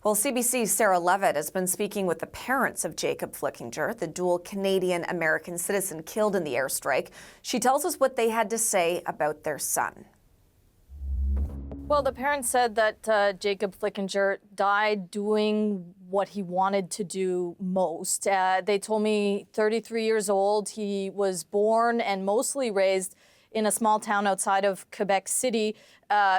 Well, CBC's Sarah Levitt has been speaking with the parents of Jacob Flickinger, the dual Canadian-American citizen killed in the airstrike. She tells us what they had to say about their son. Well, the parents said that Jacob Flickinger died doing what he wanted to do most. They told me 33 years old. He was born and mostly raised in a small town outside of Quebec City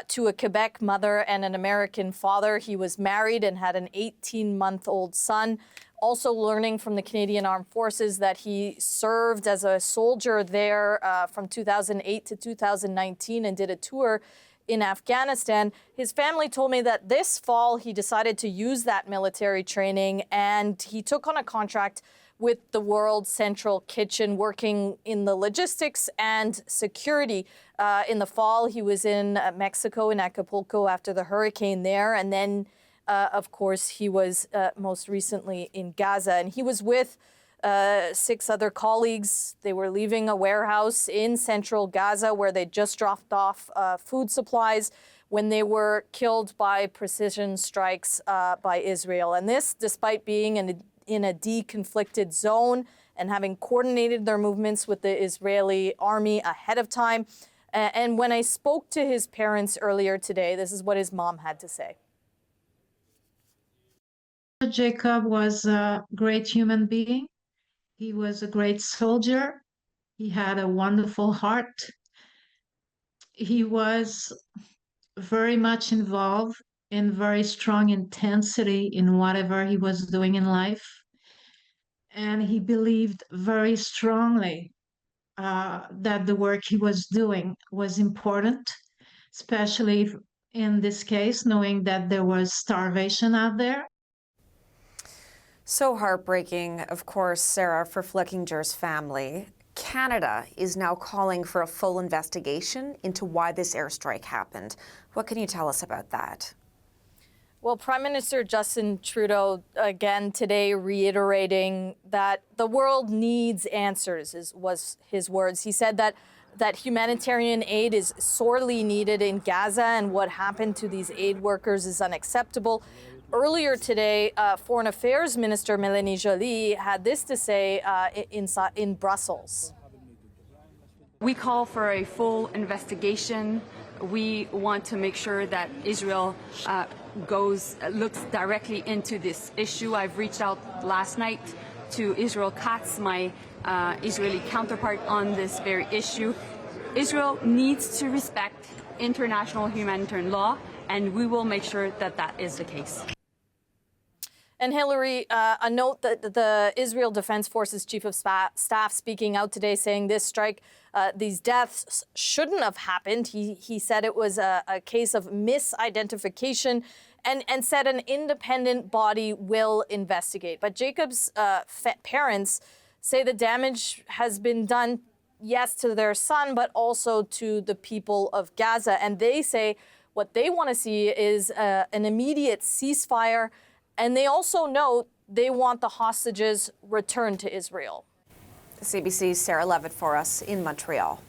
to a Quebec mother and an American father. He was married and had an 18-month-old son. Also learning from the Canadian Armed Forces that he served as a soldier there from 2008 to 2019 and did a tour in Afghanistan. His family told me that this fall he decided to use that military training and he took on a contract with the World Central Kitchen, working in the logistics and security. In the fall, he was in Mexico, in Acapulco, after the hurricane there. And then, of course, he was most recently in Gaza. And he was with 6 other colleagues. They were leaving a warehouse in central Gaza where they just dropped off food supplies when they were killed by precision strikes by Israel. And this, despite being in a de-conflicted zone and having coordinated their movements with the Israeli army ahead of time. And when I spoke to his parents earlier today, this is what his mom had to say. Jacob was a great human being. He was a great soldier. He had a wonderful heart. He was very much involved in very strong intensity in whatever he was doing in life. And he believed very strongly that the work he was doing was important, especially in this case, knowing that there was starvation out there. So heartbreaking, of course, Sarah, for Flickinger's family. Canada is now calling for a full investigation into why this airstrike happened. What can you tell us about that? Well, Prime Minister Justin Trudeau, again today, reiterating that the world needs answers, was his words. He said that humanitarian aid is sorely needed in Gaza, and what happened to these aid workers is unacceptable. Earlier today, Foreign Affairs Minister Mélanie Joly had this to say in Brussels. We call for a full investigation. We want to make sure that Israel looks directly into this issue. I've reached out last night to Israel Katz, my Israeli counterpart, on this very issue. Israel needs to respect international humanitarian law, and we will make sure that that is the case. And Hillary, a note that the Israel Defense Forces Chief of Staff speaking out today saying this strike, these deaths shouldn't have happened. He said it was a case of misidentification and said an independent body will investigate. But Jacob's parents say the damage has been done, yes, to their son, but also to the people of Gaza. And they say what they want to see is an immediate ceasefire. And they also note they want the hostages returned to Israel. CBC's Sarah Levitt for us in Montreal.